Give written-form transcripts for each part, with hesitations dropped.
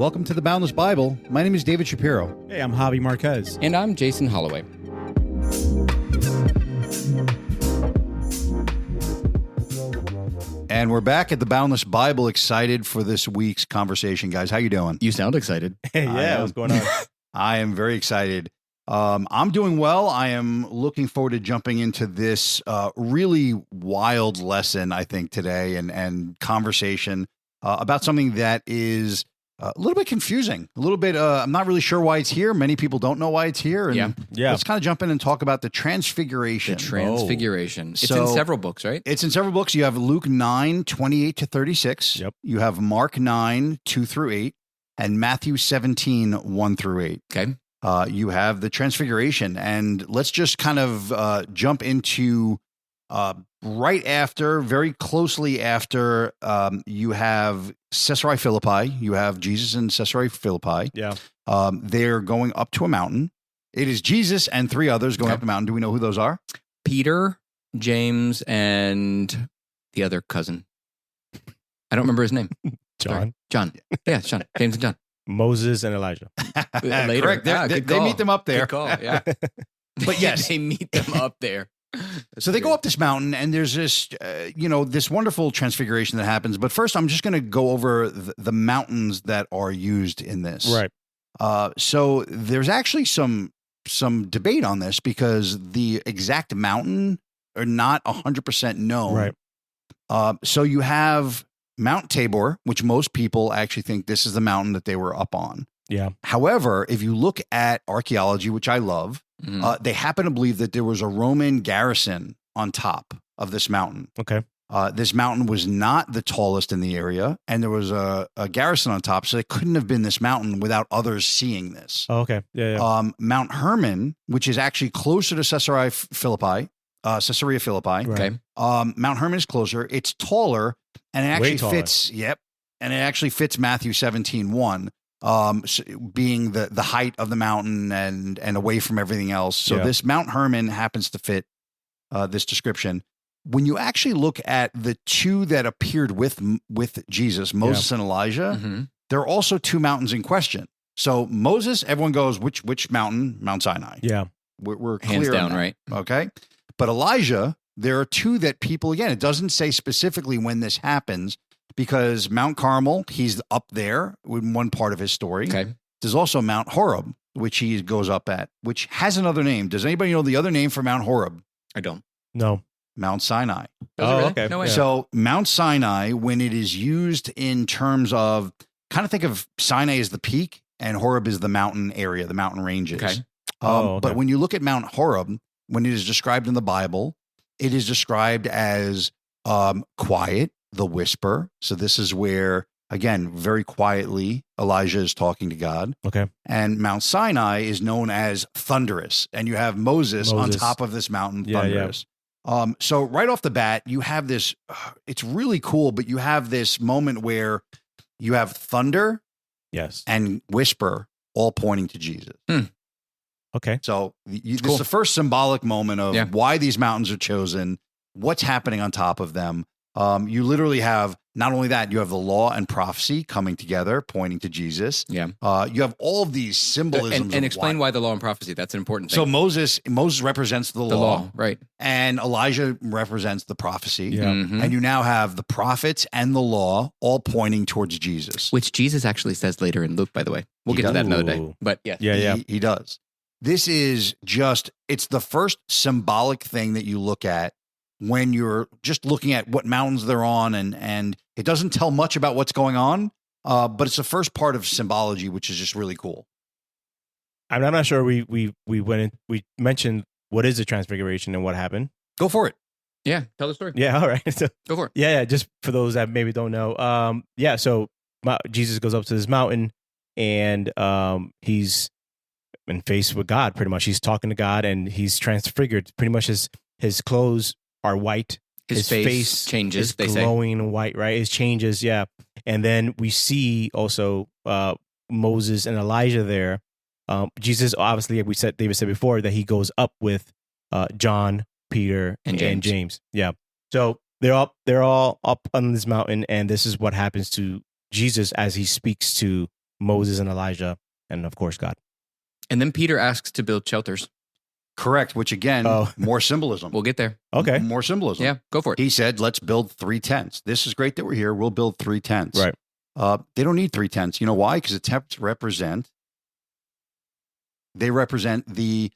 Welcome to the Boundless Bible. My name is David Shapiro. Hey, I'm Javi Marquez. And I'm Jason Holloway. And we're back at the Boundless Bible, excited for this week's conversation, guys. How you doing? You sound excited. Hey, yeah, what's going on? I am very excited. I'm doing well. I am looking forward to jumping into this really wild lesson, I think, today and conversation about something that is a little bit confusing, a little bit. I'm not really sure why it's here. Many people don't know why it's here. And yeah. Let's kind of jump in and talk about the Transfiguration. The Transfiguration. It's So- in several books, right? It's in several books. You have Luke 9, 28 to 36. Yep. You have Mark 9, 2 through 8, and Matthew 17, 1 through 8. Okay. You have the Transfiguration. And let's just kind of jump into right after, very closely after, you have Caesarea Philippi. You have Jesus in Caesarea Philippi. Yeah. They're going up to a mountain. It is Jesus and three others going up the mountain. Do we know who those are? Peter, James, and the other cousin. I don't remember his name. John. Sorry. John. Yeah, it's John. James and John. Moses and Elijah. Later. Correct. Good They call. meet them up there. Good call, yeah. But yes. They meet them up there. So they go up this mountain, and there's this, this wonderful transfiguration that happens. But first, I'm just going to go over the mountains that are used in this. Right. So there's actually some debate on this because the exact mountain are not 100% known. Right. So you have Mount Tabor, which most people actually think this is the mountain that they were up on. Yeah. However, if you look at archaeology, which I love, they happen to believe that there was a Roman garrison on top of this mountain. Okay. This mountain was not the tallest in the area, and there was a garrison on top, so it couldn't have been this mountain without others seeing this. Oh, okay. Yeah. Mount Hermon, which is actually closer to Caesarea Philippi. Okay. Mount Hermon is closer. It's taller, and it actually Way taller. fits. Yep, and it actually fits Matthew 17:1. Being the height of the mountain and away from everything else. So this Mount Hermon happens to fit this description. When you actually look at the two that appeared with Jesus, Moses and Elijah, there are also two mountains in question. So Moses, everyone goes, which mountain? Mount Sinai. Yeah. We're Hands clear down, on that, right? Okay. But Elijah, there are two that people, again, it doesn't say specifically when this happens, because Mount Carmel, he's up there in one part of his story. Okay. There's also Mount Horeb, which he goes up at, which has another name. Does anybody know the other name for Mount Horeb? I don't. No. Mount Sinai. Does it really? okay. No way. Yeah. So Mount Sinai, when it is used in terms of, kind of think of Sinai as the peak and Horeb is the mountain area, the mountain ranges. Okay. Okay. But when you look at Mount Horeb, when it is described in the Bible, it is described as quiet, the whisper. So this is where, again, very quietly, Elijah is talking to God. Okay. And Mount Sinai is known as thunderous. And you have Moses on top of this mountain, Yeah, thunderous. So right off the bat, you have this, it's really cool, but you have this moment where you have thunder Yes. and whisper all pointing to Jesus. Okay. So this is the first symbolic moment of why these mountains are chosen, what's happening on top of them. You literally have, not only that, you have the law and prophecy coming together, pointing to Jesus. Yeah. You have all of these symbolisms. And explain why the law and prophecy. That's an important thing. So Moses represents the law, right. And Elijah represents the prophecy. Yeah. And you now have the prophets and the law all pointing towards Jesus. Which Jesus actually says later in Luke, by the way. We'll He get to that does. another day. Ooh. But yeah. Yeah. He does. This is just, it's the first symbolic thing that you look at when you're just looking at what mountains they're on, and it doesn't tell much about what's going on, but it's the first part of symbology, which is just really cool. I'm not sure we mentioned what is the Transfiguration and what happened. Go for it. Yeah. Tell the story. Yeah. All right. So, Go for it. yeah. Just for those that maybe don't know. So Jesus goes up to this mountain and he's in face with God, pretty much. He's talking to God and he's transfigured. Pretty much his clothes are white. His face changes, is they say. glowing white, right? It changes, yeah. And then we see also Moses and Elijah there. Jesus, obviously, like David said before, that he goes up with John, Peter, and James. Yeah. So they're all up on this mountain, and this is what happens to Jesus as he speaks to Moses and Elijah, and of course God. And then Peter asks to build shelters. Correct, which again, more symbolism. We'll get there. Okay. More symbolism. Yeah, go for it. He said, let's build 3 tents. This is great that we're here. We'll build 3 tents. Right. They don't need 3 tents. You know why? Because the tents represent the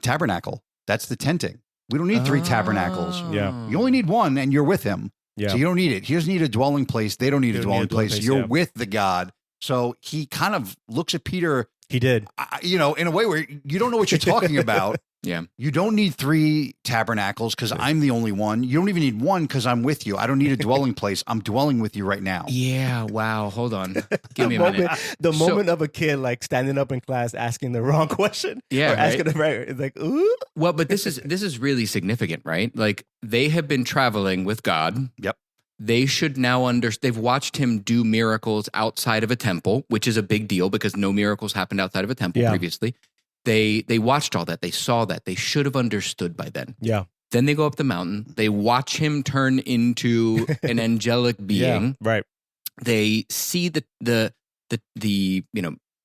tabernacle. That's the tenting. We don't need 3 tabernacles. Yeah. You only need 1 and you're with him. Yeah. So you don't need it. He doesn't need a dwelling place. They don't need a dwelling place. You're yeah. with the God. So he kind of looks at Peter, He did. in a way where you don't know what you're talking about. Yeah. You don't need 3 tabernacles because I'm the only one. You don't even need 1 because I'm with you. I don't need a dwelling place. I'm dwelling with you right now. Yeah. Wow. Hold on. Give me a minute. The moment of a kid like standing up in class asking the wrong question. Yeah. Or asking the right. It's like, ooh. Well, but this is really significant, right? Like they have been traveling with God. Yep. They should now they've watched him do miracles outside of a temple, which is a big deal because no miracles happened outside of a temple previously. They watched all that. They saw that. They should have understood by then. Yeah. Then they go up the mountain. They watch him turn into an angelic being. Yeah, right. They see the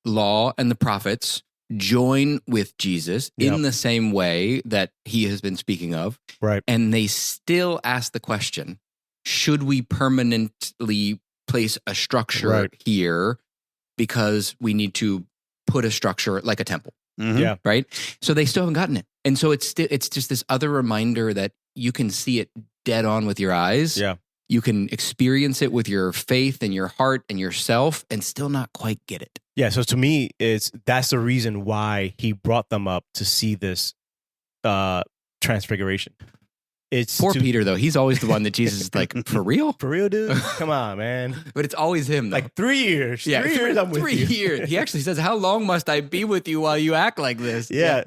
law and the prophets join with Jesus in the same way that he has been speaking of. Right. And they still ask the question, should we permanently place a structure here because we need to put a structure like a temple? Mm-hmm. Yeah. Right. So they still haven't gotten it. And so it's just this other reminder that you can see it dead on with your eyes. Yeah. You can experience it with your faith and your heart and yourself and still not quite get it. Yeah. So to me, that's the reason why he brought them up to see this transfiguration. It's Poor Peter, though. He's always the one that Jesus is like, for real? For real, dude? Come on, man. But it's always him, though. Like 3 years. Yeah, 3 years I'm with 3 you. years. He actually says, how long must I be with you while you act like this? Yeah.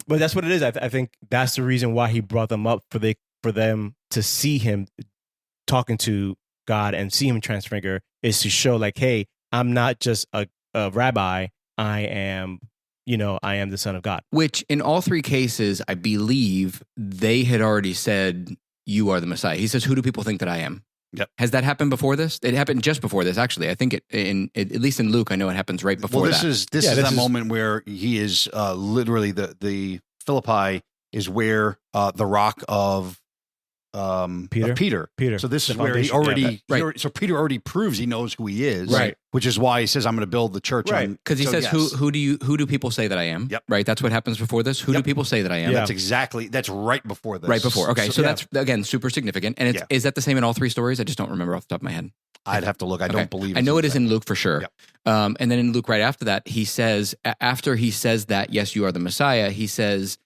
But that's what it is. I think that's the reason why he brought them up for them to see him talking to God and see him transfigure is to show like, hey, I'm not just a rabbi. I am the Son of God. Which in all 3 cases, I believe they had already said, you are the Messiah. He says, who do people think that I am? Yep. Has that happened before this? It happened just before this, actually. I think at least in Luke, I know it happens right before this that. is that moment where he is literally the Philippi is where the rock of Peter. Peter. So this is The where he foundation. already so Peter already proves he knows who he is. Right. Which is why he says, I'm going to build the church. Right. Because he says, yes. who do people say that I am? Yep. Right. That's what happens before this. Who do people say that I am? Yeah. That's right before this. Right before. Okay. So yeah. that's, again, super significant. And is that the same in all 3 stories? I just don't remember off the top of my head. I'd have to look. I don't believe I know it is in Luke for sure. Yep. And then in Luke right after that, he says, after he says that, yes, you are the Messiah, he says,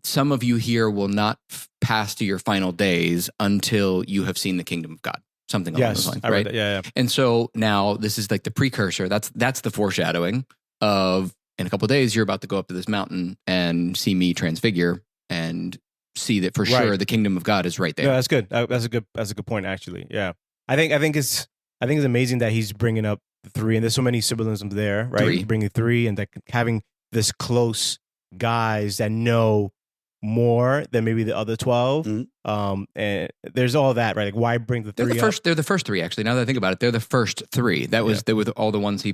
some of you here will not pass to your final days until you have seen the kingdom of God. Something along those lines, right? Yeah. And so now this is like the precursor. That's the foreshadowing of in a couple of days, you're about to go up to this mountain and see me transfigure and see that for sure the kingdom of God is right there. Yeah, that's good. That's a good point, actually. Yeah. I think it's amazing that he's bringing up the 3, and there's so many symbolisms there, right? 3. Bringing 3 and like having this close guys that know more than maybe the other 12. Mm-hmm. And there's all that, right? Like, why bring the 3 up? They're the first 3, actually. Now that I think about it, they're the first 3. They were all the ones he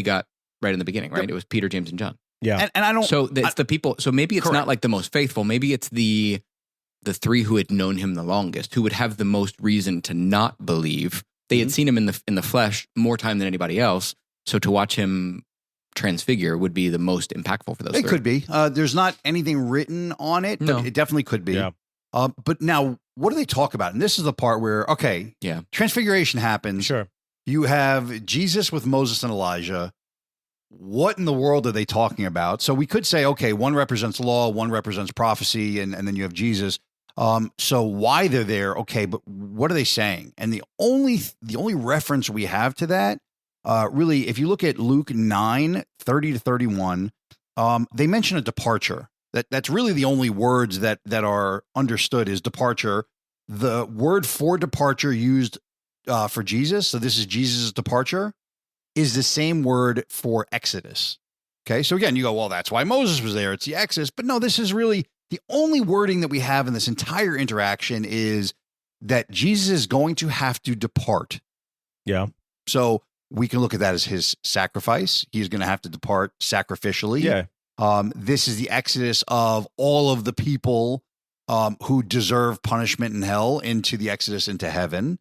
got right in the beginning, right? It was Peter, James, and John. Yeah. And I don't. So it's the people. So maybe it's not like the most faithful. Maybe it's the 3 who had known him the longest, who would have the most reason to not believe. They had seen him in the flesh more time than anybody else. So to watch him transfigure would be the most impactful for those. It 3. could be. There's not anything written on it, but it definitely could be. Yeah. But now, what do they talk about? And this is the part where, Transfiguration happens. Sure. You have Jesus with Moses and Elijah. What in the world are they talking about? So we could say, okay, one represents law, one represents prophecy, and then you have Jesus. So why they're there? Okay, but what are they saying? And the only reference we have to that, really, if you look at Luke 9:30-31, they mention a departure. That's really the only words that are understood is departure. The word for departure used for Jesus, so this is Jesus' departure, is the same word for Exodus. Okay, so again, you go, well, that's why Moses was there. It's the Exodus. But no, this is really the only wording that we have in this entire interaction is that Jesus is going to have to depart. Yeah. So we can look at that as his sacrifice. He's going to have to depart sacrificially. Yeah. This is the exodus of all of the people who deserve punishment in hell into the exodus into heaven.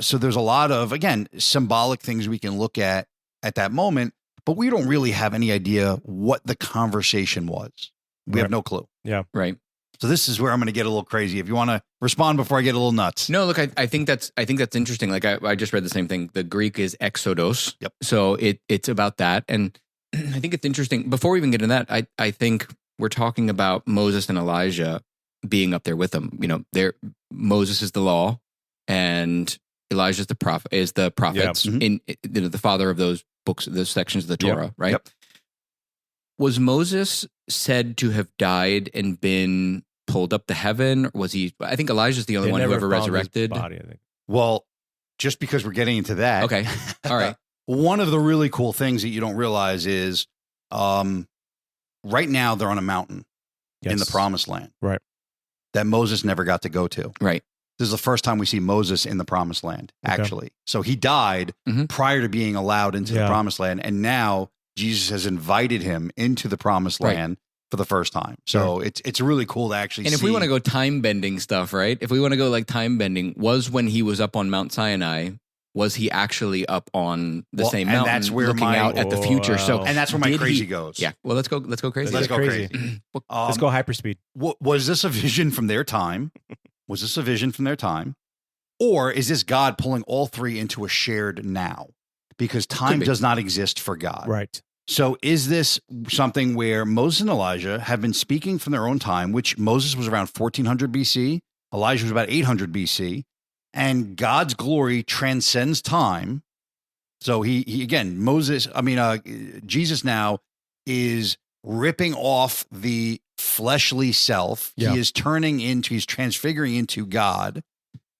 So there's a lot of, again, symbolic things we can look at that moment, but we don't really have any idea what the conversation was. We have no clue. Yeah. Right. So this is where I'm going to get a little crazy. If you want to respond before I get a little nuts. No, look, I think that's interesting. Like I just read the same thing. The Greek is exodos. Yep. So it's about that. And I think it's interesting. Before we even get into that, I think we're talking about Moses and Elijah being up there with them. You know, Moses is the law, and Elijah is the prophets, in the father of those books, those sections of the Torah, right? Yep. Was Moses said to have died and been pulled up to heaven? Or was he? I think Elijah's the only one who ever resurrected. Body, I think. Well, just because we're getting into that. Okay. All right. One of the really cool things that you don't realize is right now they're on a mountain in the promised land. Right. That Moses never got to go to. Right. This is the first time we see Moses in the promised land, actually. So he died prior to being allowed into the promised land. And now Jesus has invited him into the promised land for the first time. So it's really cool to actually see. And if we want to go time bending stuff, right? If we want to go like time bending, was when he was up on Mount Sinai, was he actually up on the same mountain, that's where looking out at the future? So, and that's where my crazy goes. Yeah. Well, let's go crazy. Let's go crazy. Let's go hyperspeed. Was this a vision from their time? Was this a vision from their time? Or is this God pulling all three into a shared now? Because time does not exist for God. Right. So is this something where Moses and Elijah have been speaking from their own time, which Moses was around 1400 BC, Elijah was about 800 BC, and God's glory transcends time. So he again, Jesus now is ripping off the fleshly self. Yeah. He's transfiguring into God,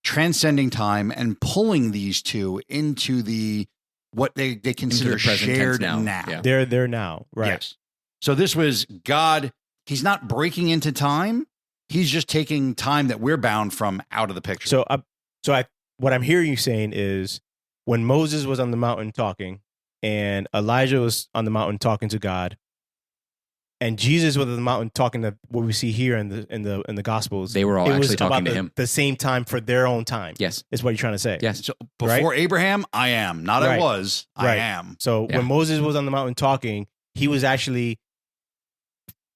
transcending time, and pulling these two into what they consider the present shared tense now. Yeah. They're there now. Right. Yes. So this was God. He's not breaking into time. He's just taking time that we're bound from out of the picture. So what I'm hearing you saying is when Moses was on the mountain talking and Elijah was on the mountain talking to God, and Jesus was on the mountain talking to what we see here in the Gospels. They were all actually talking to him. The same time for their own time. Yes. Is what you're trying to say. Yes. So before Abraham, I am. Not I was. I am. So when Moses was on the mountain talking, he was actually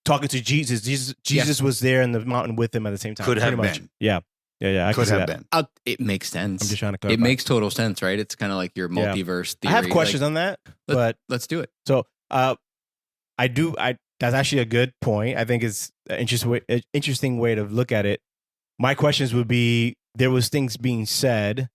talking to Jesus. Jesus was there in the mountain with him at the same time. Could have been. Yeah. I could have been. It makes sense. I'm just trying to clarify. It makes total sense, right? It's kind of like your multiverse theory. I have questions on that, but let's do it. So that's actually a good point. I think it's an interesting way to look at it. My questions would be: there was things being said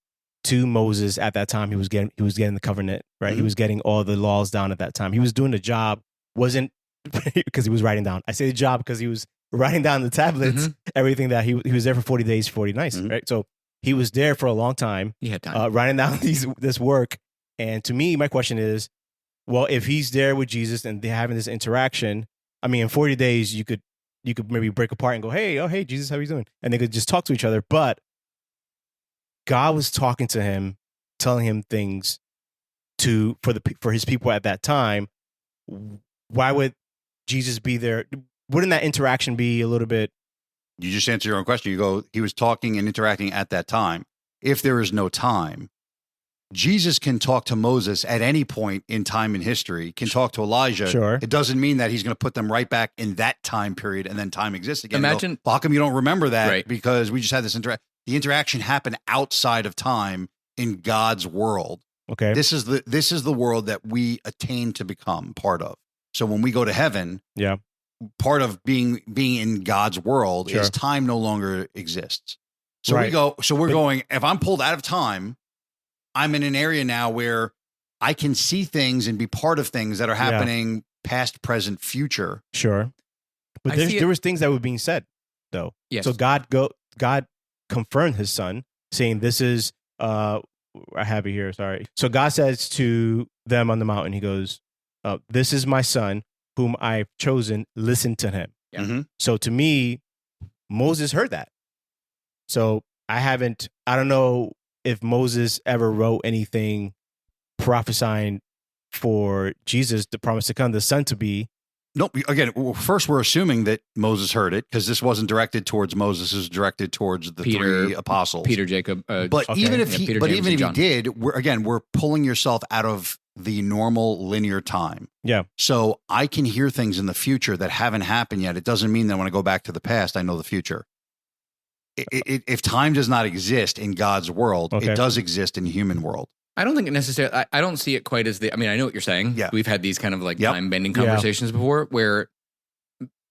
to Moses at that time. He was getting the covenant, right? He was getting all the laws down at that time. He was doing the job. Wasn't because he was writing down. I say the job because he was writing down the tablets, everything that he was there for 40 days, 40 nights, right? So he was there for a long time. He had time writing down this work. And to me, my question is, well, if he's there with Jesus and they're having this interaction, I mean, in 40 days, you could maybe break apart and go, hey, Jesus, how are you doing? And they could just talk to each other. But God was talking to him, telling him things for his people at that time. Why would Jesus be there? Wouldn't that interaction be a little bit? You just answer your own question. You go, he was talking and interacting at that time. If there is no time, Jesus can talk to Moses at any point in time in history, can talk to Elijah. Sure. It doesn't mean that he's going to put them right back in that time period and then time exists again. Imagine, well, how come you don't remember that? Right. Because we just had this the interaction happened outside of time in God's world. Okay. This is the world that we attain to become part of. So when we go to heaven, part of being in God's world is time no longer exists. So we're going, if I'm pulled out of time, I'm in an area now where I can see things and be part of things that are happening past, present, future. Sure. But there was things that were being said though. Yes. So God confirmed his son saying, this is, I have it here. Sorry. So God says to them on the mountain, he goes, this is my son whom I've chosen. Listen to him. Yeah. Mm-hmm. So to me, Moses heard that. So I don't know if Moses ever wrote anything prophesying for Jesus, the promise to come, the son to be. Nope. Again, first we're assuming that Moses heard it because this wasn't directed towards Moses; it was directed towards the Peter, 3 apostles, Peter, Jacob. But okay. even if Yeah, he, Peter, but James, even if and he John. did, we're pulling yourself out of the normal linear time. Yeah. So I can hear things in the future that haven't happened yet. It doesn't mean that when I go back to the past, I know the future. If time does not exist in God's world, Okay. it does exist in the human world. I don't think it necessarily. I don't see it quite as the. I mean, I know what you're saying. Yeah. We've had these kind of like Yep. time bending Yeah. conversations before. Where,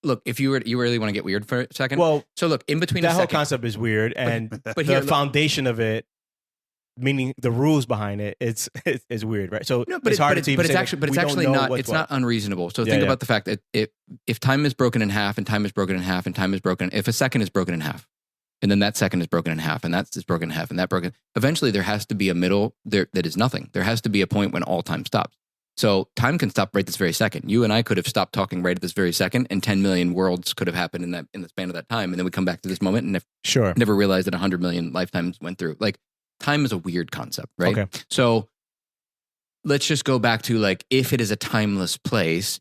look, if you really want to get weird for a second. Well, so look, in between that a whole second, concept is weird, and but the here, look, foundation of it, meaning the rules behind it, it's weird, right? So no, but it's hard it's to even say, actually, but we it's don't actually know not. what's It's what. not unreasonable. So Yeah, think yeah. about the fact that if time is broken in half, and time is broken in half, and time is broken, if a second is broken in half, and then that second is broken in half, and that's broken in half, and that broken. Eventually, there has to be a middle there that is nothing. There has to be a point when all time stops. So time can stop right this very second. You and I could have stopped talking right at this very second, and 10 million worlds could have happened in the span of that time, and then we come back to this moment, and Sure. never realized that 100 million lifetimes went through. Like, time is a weird concept, right? Okay. So let's just go back to like, if it is a timeless place,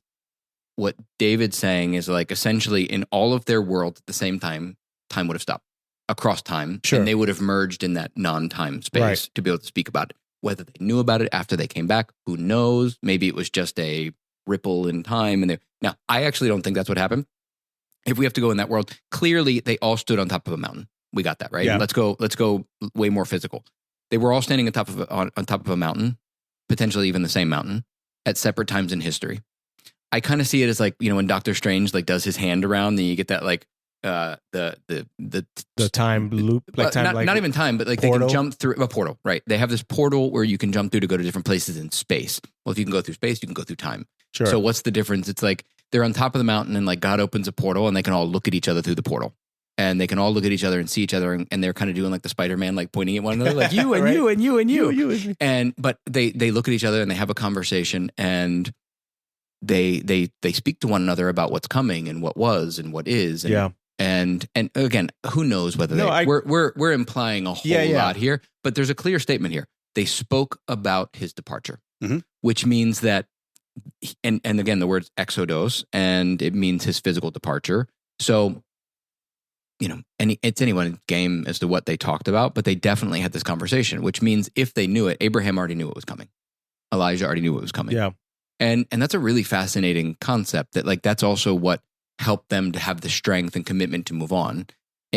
what David's saying is like, essentially in all of their worlds at the same time, time would have stopped across time. Sure. And they would have merged in that non-time space Right. to be able to speak about it. Whether they knew about it after they came back, who knows? Maybe it was just a ripple in time. Now, I actually don't think that's what happened. If we have to go in that world, clearly they all stood on top of a mountain. We got that, right? Yeah. Let's go way more physical. They were all standing on top of a mountain, potentially even the same mountain, at separate times in history. I kind of see it as like, when Doctor Strange like does his hand around, then you get that like The time loop, like time, not even time, but like portal? they can jump through a portal, right? They have this portal where you can jump through to go to different places in space. Well, if you can go through space, you can go through time. Sure. So what's the difference? It's like they're on top of the mountain and like God opens a portal and they can all look at each other through the portal. And they can all look at each other and see each other, and they're kind of doing like the Spider-Man, like pointing at one another, like you and Right. you and you and you. You. But they look at each other and they have a conversation, and they speak to one another about what's coming and what was and what is. And, Yeah. And again, who knows whether we're implying a whole lot here, but there's a clear statement here. They spoke about his departure, which means that, and again, the word's exodos, and it means his physical departure. So, it's anyone's game as to what they talked about, but they definitely had this conversation, which means if they knew it, Abraham already knew what was coming. Elijah already knew what was coming. Yeah. And that's a really fascinating concept that like, that's also what helped them to have the strength and commitment to move on.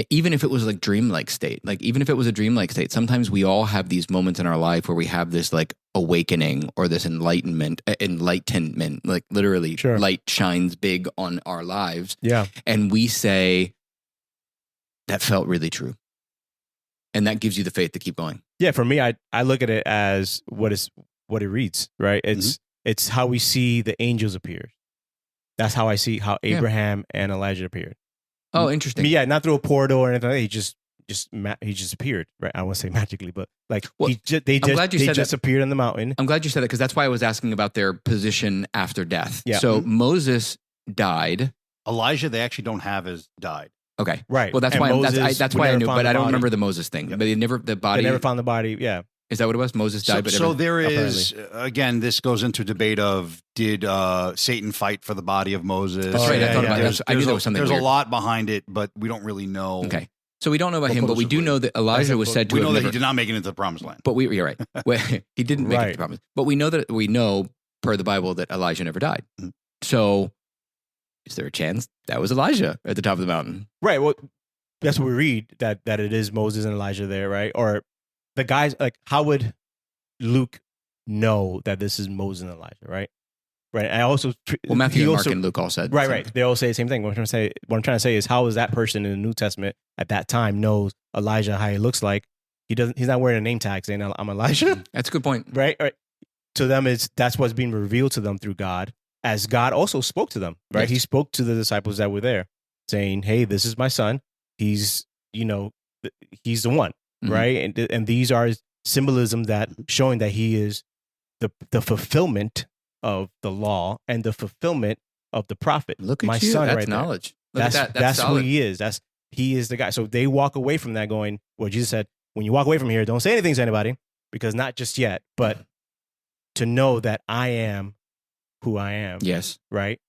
Even if it was like dreamlike state, like even if it was a dreamlike state, sometimes we all have these moments in our life where we have this like awakening or this enlightenment, like literally Sure. light shines big on our lives. Yeah. And we say, that felt really true. And that gives you the faith to keep going. Yeah. For me, I look at it as what it reads, right? It's how we see the angels appear. That's how I see how Abraham and Elijah appeared. Oh, interesting. Yeah, not through a portal or anything. He just appeared, right? I won't say magically, but like they just appeared on the mountain. I'm glad you said that, because that's why I was asking about their position after death. Yeah. So Moses died. Elijah, they actually don't have as died. Okay, Right. Well, that's And why Moses, that's we why I never knew, found but the I don't body. remember the Moses thing. Yep. But the body. They never found the body. Yeah. Is that what it was? Moses died, but So there is, again, this goes into debate of, did Satan fight for the body of Moses? That's right. I thought about There's- that. I knew there was something There's weird. a lot behind it, but we don't really know. Okay. So we don't know about Well, him, but we do know that Elijah was said to We have know that never, he did not make it into the promised land. but you're right. Well, he didn't make it to Right. the promise. But we know per the Bible that Elijah never died. Mhm. So is there a chance that was Elijah at the top of the mountain? Right. Well, that's what we read, that it is Moses and Elijah there, right? Or the guys, like, how would Luke know that this is Moses and Elijah, right? Right. I also Well, Matthew he and Mark also- and Luke all said. Right. They all say the same thing. What I'm trying to say is, how is that person in the New Testament at that time knows Elijah, how he looks like? He's not wearing a name tag saying I'm Elijah. That's a good point. Right. To them, that's what's being revealed to them through God, as God also spoke to them. Right. Yes. He spoke to the disciples that were there, saying, "Hey, this is my son. He's he's the one." Mhm. Right. And these are symbolism that showing that he is the fulfillment of the law and the fulfillment of the prophet. Look at my you. son That's right there. knowledge. Look at that. That's who solid. he is. He is the guy. So they walk away from that going, well, Jesus said, when you walk away from here, don't say anything to anybody, because not just yet, but to know that I am who I am. Yes. Right?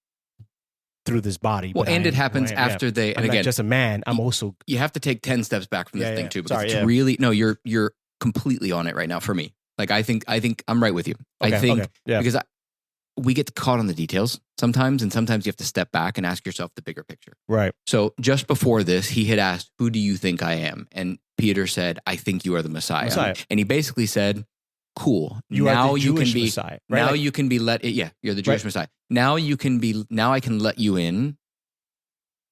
Through this body. Well, and it happens after they, and I'm again, not just a man. I'm also. You have to take 10 steps back from this thing too, because Sorry, it's really, no, you're completely on it right now for me. Like, I think I'm right with you. Okay, I think yeah. because we get caught on the details sometimes, and sometimes you have to step back and ask yourself the bigger picture. Right. So just before this, he had asked, "Who do you think I am?" And Peter said, "I think you are the Messiah." And he basically said, "Cool. You now are the you Jewish can be Messiah, right? now you can be let. Yeah, you're the Jewish Messiah. Now I can let you in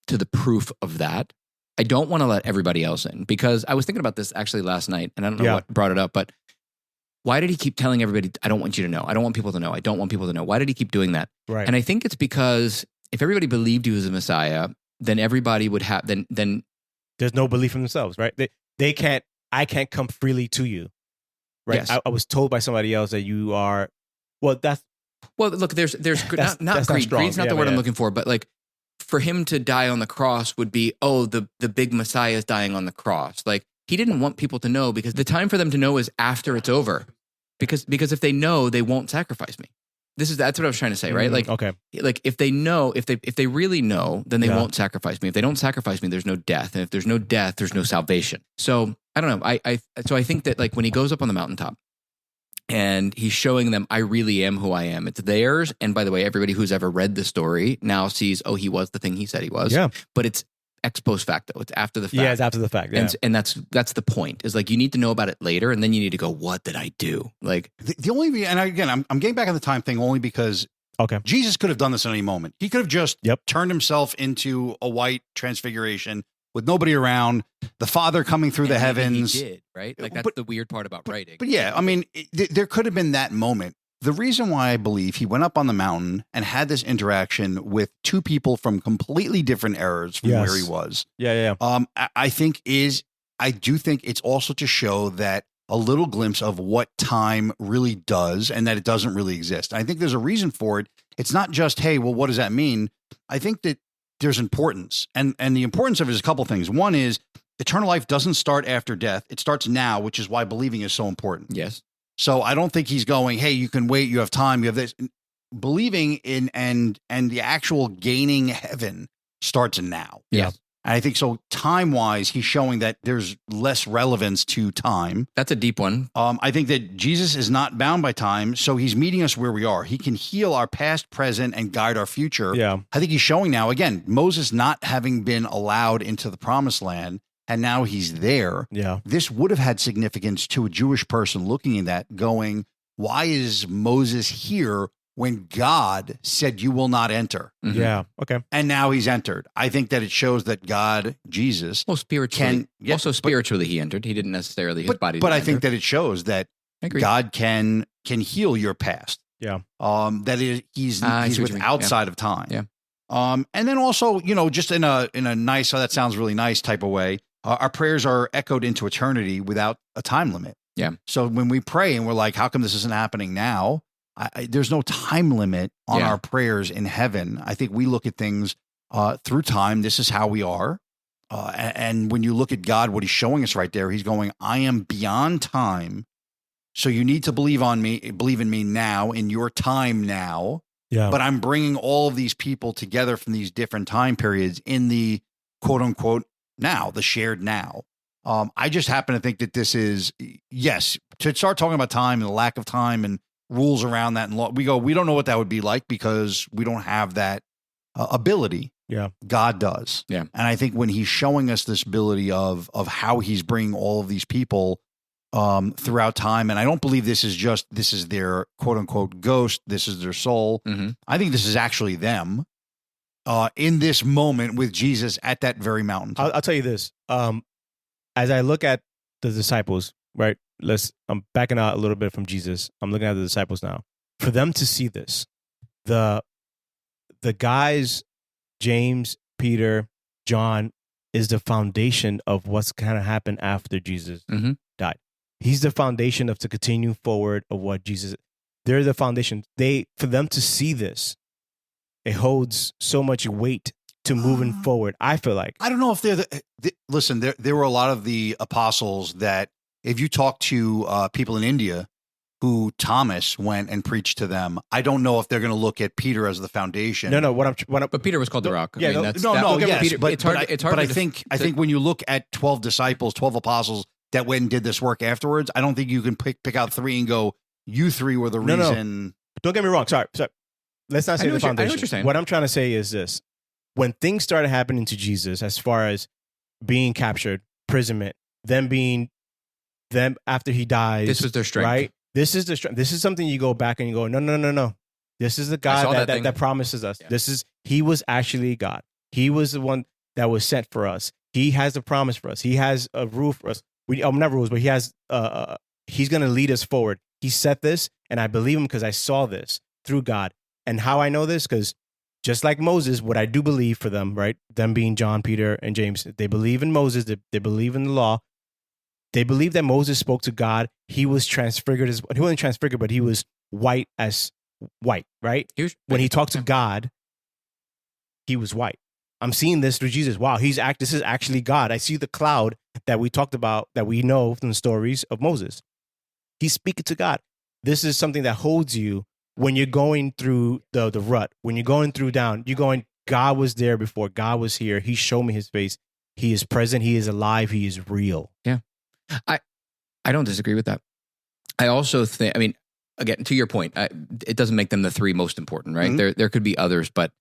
to the proof of that. I don't want to let everybody else in, because I was thinking about this actually last night, and I don't know what brought it up, but why did he keep telling everybody, I don't want you to know. I don't want people to know. I don't want people to know. Why did he keep doing that? Right. And I think it's because if everybody believed he was a Messiah, then everybody would have, then there's no belief in themselves, right? They can't, I can't come freely to you. Right. Yes. I was told by somebody else that you are, well, look, there's that's not greed. strong. Greed's not the word I'm looking for, but like, for him to die on the cross would be, the big Messiah is dying on the cross. Like, he didn't want people to know, because the time for them to know is after it's over. Because if they know, they won't sacrifice me. That's what I was trying to say, right? Like, okay. Like, if they know, if they really know, then they won't sacrifice me. If they don't sacrifice me, there's no death. And if there's no death, there's no salvation. So I don't know. So I think that, like, when he goes up on the mountaintop and he's showing them, I really am who I am, it's theirs. And by the way, everybody who's ever read the story now sees, he was the thing he said he was. Yeah. But it's ex post facto. It's after the fact. Yeah, it's after the fact. Yeah. And that's the point, is like, you need to know about it later, and then you need to go, what did I do? Like, the only, and again, I'm getting back on the time thing only because Jesus could have done this at any moment. He could have just turned himself into a white transfiguration with nobody around, the Father coming through the heavens. He did, right? Like, that's the weird part about writing. But yeah, I mean, there could have been that moment. The reason why I believe he went up on the mountain and had this interaction with two people from completely different eras from where he was. Yeah. I do think it's also to show that a little glimpse of what time really does, and that it doesn't really exist. I think there's a reason for it. It's not just, hey, well, what does that mean? I think that there's importance, and the importance of it is a couple things. One is eternal life doesn't start after death. It starts now, which is why believing is so important. Yes. So I don't think he's going, hey, you can wait, you have time, you have this. Believing in and the actual gaining heaven starts now. Yeah. And I think so time-wise, he's showing that there's less relevance to time. That's a deep one. I think that Jesus is not bound by time, so he's meeting us where we are. He can heal our past, present, and guide our future. Yeah. I think he's showing now, again, Moses not having been allowed into the promised land, and now he's there. Yeah. This would have had significance to a Jewish person looking at that, going, why is Moses here when God said you will not enter? Mm-hmm. Yeah. Okay. And now he's entered. I think that it shows that God, Jesus, spiritually, spiritually he entered. He didn't necessarily, his body. But I think that it shows that God can heal your past. Yeah. That he's outside of time. Yeah. And then also, just in a nice, that sounds really nice type of way, our prayers are echoed into eternity without a time limit. Yeah. So when we pray and we're like, how come this isn't happening now? There's no time limit on our prayers in heaven. I think we look at things through time. This is how we are. And when you look at God, what he's showing us right there, he's going, I am beyond time. So you need to believe in me now, in your time now. Yeah. But I'm bringing all of these people together from these different time periods in the quote unquote now, the shared now. I just happen to think that this is, yes, to start talking about time and the lack of time and rules around that and law, we don't know what that would be like because we don't have that ability. Yeah. God does. Yeah. And I think when he's showing us this ability of how he's bringing all of these people throughout time, and I don't believe this is their quote unquote ghost, this is their soul. Mm-hmm. I think this is actually them in this moment with Jesus at that very mountain. I'll tell you this. As I look at the disciples, right? I'm backing out a little bit from Jesus. I'm looking at the disciples now. For them to see this, the guys, James, Peter, John, is the foundation of what's going to happen after Jesus died. He's the foundation of to continue forward of what Jesus. They're the foundation. For them to see this, it holds so much weight to moving forward. I feel like I don't know if they're listen. There were a lot of the apostles that if you talk to people in India, who Thomas went and preached to them. I don't know if they're going to look at Peter as the foundation. No. But Peter was called the rock. Yeah, that's, yes, Peter, but it's hard. It's hard. But I think when you look at 12 disciples, 12 apostles that went and did this work afterwards, I don't think you can pick out 3 and go, you 3 were the reason. No. Don't get me wrong. Sorry. Let's not say the foundation. I know what you're saying. What I'm trying to say is this: when things started happening to Jesus, as far as being captured, imprisonment, them after he dies, this was their strength, right? This is the strength. This is something you go back and you go, no. This is the God that promises us. Yeah. He was actually God. He was the one that was sent for us. He has a promise for us. He has a rule for us. Not rules, but he has. He's going to lead us forward. He said this, and I believe him because I saw this through God. And how I know this, because just like Moses, what I do believe for them, right? Them being John, Peter, and James, they believe in Moses. They believe in the law. They believe that Moses spoke to God. He was transfigured he wasn't transfigured, but he was white as white, right? When he talked to God, he was white. I'm seeing this through Jesus. Wow, this is actually God. I see the cloud that we talked about, that we know from the stories of Moses. He's speaking to God. This is something that holds you when you're going through the rut, when you're going through down, you're going, God was there before, God was here. He showed me his face. He is present. He is alive. He is real. Yeah. I don't disagree with that. I also think, I mean, again, to your point, it doesn't make them the 3 most important, right? Mm-hmm. There could be others, but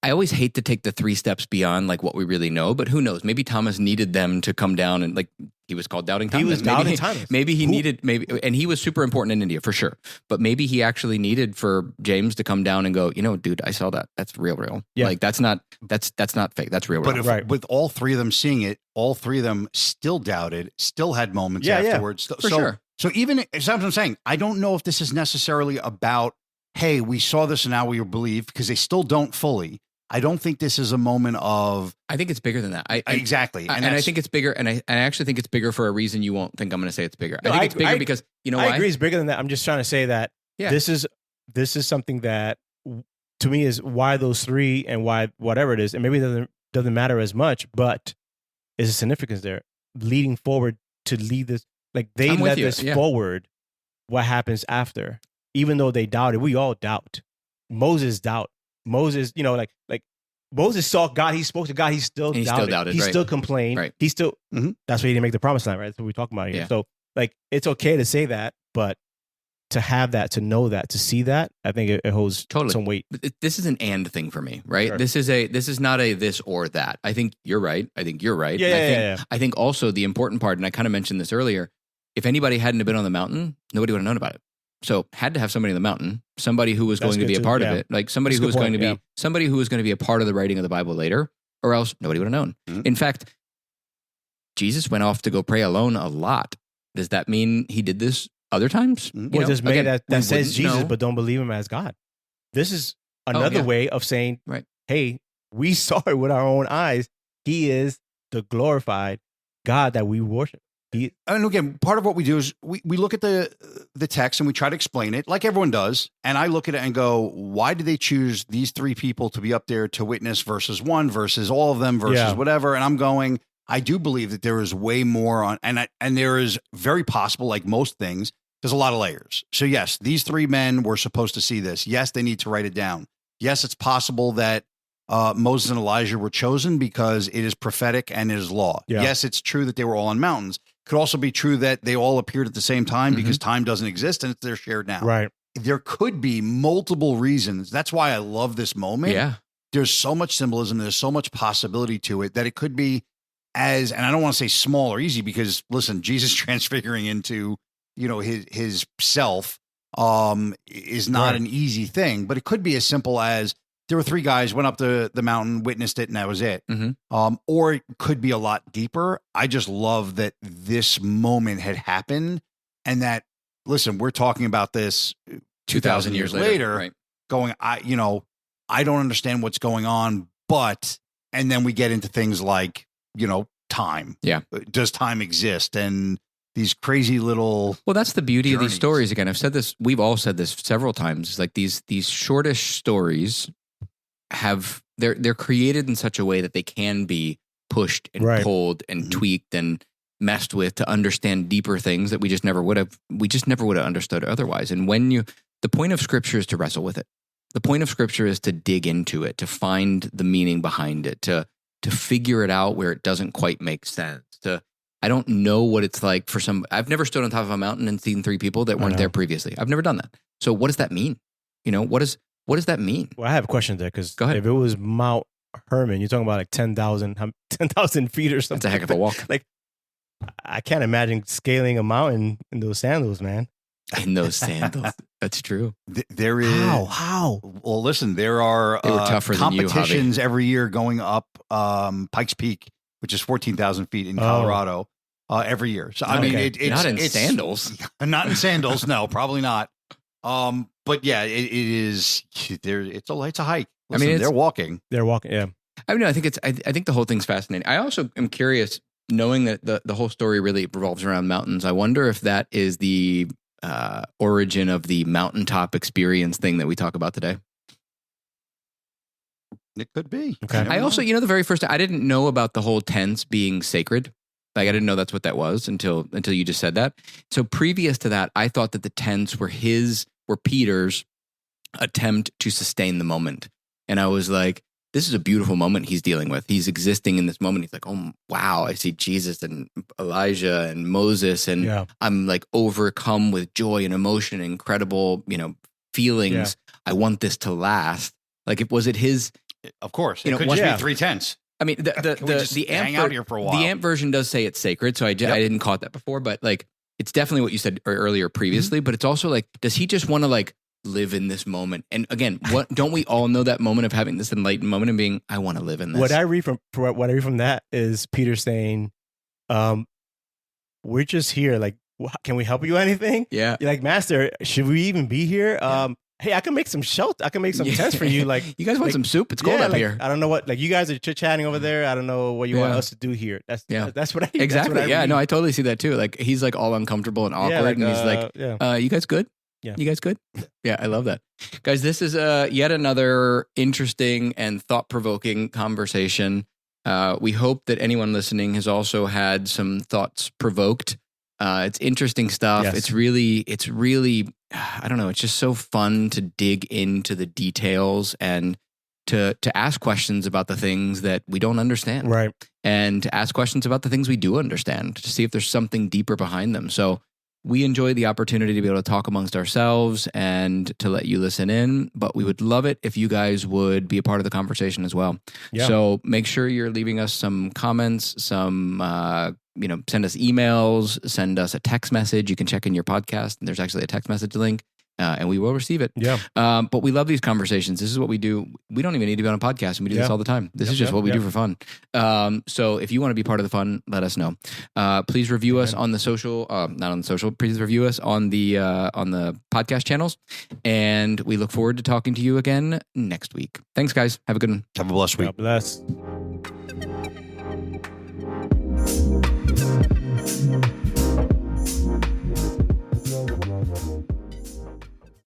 I always hate to take the 3 steps beyond like what we really know, but who knows? Maybe Thomas needed them to come down and like, he was called Doubting Thomas. He was Doubting Thomas. Maybe he needed, and he was super important in India for sure. But maybe he actually needed for James to come down and go, dude, I saw that. That's real. Yeah. Like that's not fake. That's real. But with all 3 of them seeing it, all 3 of them still doubted, still had moments afterwards. For sure. So even, that's what I'm saying. I don't know if this is necessarily about, hey, we saw this and now we believe, because they still don't fully. I don't think this is a moment of. I think it's bigger than that. Exactly, and I think it's bigger, and I actually think it's bigger for a reason you won't think I'm going to say it's bigger. I think it's bigger because why? I agree, it's bigger than that. I'm just trying to say that this is something that to me is why those 3 and why whatever it is, and maybe it doesn't matter as much, but is a significance there, leading forward to lead this. Like they led this forward. What happens after? Even though they doubted, we all doubt. Moses doubt. Moses, like Moses saw God. He spoke to God. He still doubted. He still complained. Right. He still. Mm-hmm. That's why he didn't make the promised land. Right. That's what we're talking about here. Yeah. So, like, it's okay to say that, but to have that, to know that, to see that, I think it holds some weight. This is an and thing for me, right? Sure. This is not a this or that. I think you're right. I think you're right. I think also the important part, and I kind of mentioned this earlier. If anybody hadn't have been on the mountain, nobody would have known about it. So had to have somebody on the mountain, somebody who was going to be a part of it, like somebody who was going to be somebody who was going to be a part of the writing of the Bible later, or else nobody would have known. Mm-hmm. In fact, Jesus went off to go pray alone a lot. Does that mean he did this other times? Mm-hmm. Well, there's many that says Jesus, but don't believe him as God. This is another way of saying, hey, we saw it with our own eyes. He is the glorified God that we worship. And again, part of what we do is we look at the text and we try to explain it like everyone does. And I look at it and go, why did they choose these 3 people to be up there to witness versus 1 versus all of them versus whatever? And I'm going, I do believe that there is way more on, and there is very possible, like most things, there's a lot of layers. So yes, these 3 men were supposed to see this. Yes, they need to write it down. Yes, it's possible that Moses and Elijah were chosen because it is prophetic and it is law. Yeah. Yes, it's true that they were all on mountains. Could also be true that they all appeared at the same time because time doesn't exist and they're shared now. Right. There could be multiple reasons. That's why I love this moment. Yeah. There's so much symbolism. There's so much possibility to it that it could be and I don't want to say small or easy because listen, Jesus transfiguring into, his self is not an easy thing, but it could be as simple as there were 3 guys, went up the mountain, witnessed it, and that was it. Mm-hmm. Or it could be a lot deeper. I just love that this moment had happened and that, listen, we're talking about this 2,000 years later right. Going, I don't understand what's going on, and then we get into things like, time. Yeah. Does time exist? And these crazy little. Well, that's the beauty of these stories. Again, I've said this, we've all said this several times. It's like these shortish stories they're created in such a way that they can be pushed and pulled and tweaked and messed with to understand deeper things that we just never would have understood otherwise. And the point of Scripture is to wrestle with it. The point of Scripture is to dig into it, to find the meaning behind it, to figure it out where it doesn't quite make sense. I don't know what it's like for I've never stood on top of a mountain and seen three people that weren't there previously. I've never done that. So what does that mean? What does that mean? Well, I have a question there, because if it was Mount Hermon, you're talking about like 10,000 feet or something. That's a heck of a walk. Like, I can't imagine scaling a mountain in those sandals, man. In those sandals. That's true. There is how? Well, listen, there are competitions every year going up Pikes Peak, which is 14,000 feet in Colorado, every year. So I mean, it's not in sandals. Not in sandals. No, probably not. But yeah, it is. It's a hike. Listen, I mean, they're walking. Yeah. I mean, I think the whole thing's fascinating. I also am curious, knowing that the whole story really revolves around mountains. I wonder if that is the origin of the mountaintop experience thing that we talk about today. It could be. Okay. I also, the very first, I didn't know about the whole tents being sacred. Like, I didn't know that's what that was until you just said that. So previous to that, I thought that the tents were Peter's attempt to sustain the moment. And I was like, this is a beautiful moment he's dealing with. He's existing in this moment. He's like, oh, wow, I see Jesus and Elijah and Moses. And I'm like overcome with joy and emotion, and incredible, feelings. Yeah. I want this to last. Like, was it his? Of course. It could just be 3 tents. I mean, the hang out here for a while. The AMP version does say it's sacred. So I didn't caught that before, but like, it's definitely what you said earlier previously, but it's also like, does he just want to like live in this moment? And again, what don't we all know that moment of having this enlightened moment and being, I want to live in this? What I read from that is Peter saying, we're just here. Like, can we help you anything? Yeah. You're like, Master, should we even be here? Hey, I can make some shelter. I can make some tents for you. Like, you guys want some soup? It's cold up here. I don't know what, like, you guys are chit-chatting over there. I don't know what you want us to do here. That's what I exactly. That's what I no, I totally see that too. Like, he's like all uncomfortable and awkward, and he's like, you guys good? Yeah. You guys good? Yeah, I love that. Guys, this is yet another interesting and thought-provoking conversation. We hope that anyone listening has also had some thoughts provoked. It's interesting stuff. Yes. It's really, I don't know. It's just so fun to dig into the details and to ask questions about the things that we don't understand. Right. And to ask questions about the things we do understand, to see if there's something deeper behind them. So we enjoy the opportunity to be able to talk amongst ourselves and to let you listen in, but we would love it if you guys would be a part of the conversation as well. Yeah. So make sure you're leaving us some comments, some, send us emails, send us a text message. You can check in your podcast, and there's actually a text message link. And we will receive it. Yeah. But we love these conversations. This is what we do. We don't even need to be on a podcast, and we do this all the time. This is just what we do for fun. So if you want to be part of the fun, let us know. Please review us on the social, not on the social. Please review us on the podcast channels, and we look forward to talking to you again next week. Thanks, guys. Have a good one. Have a blessed week. God bless.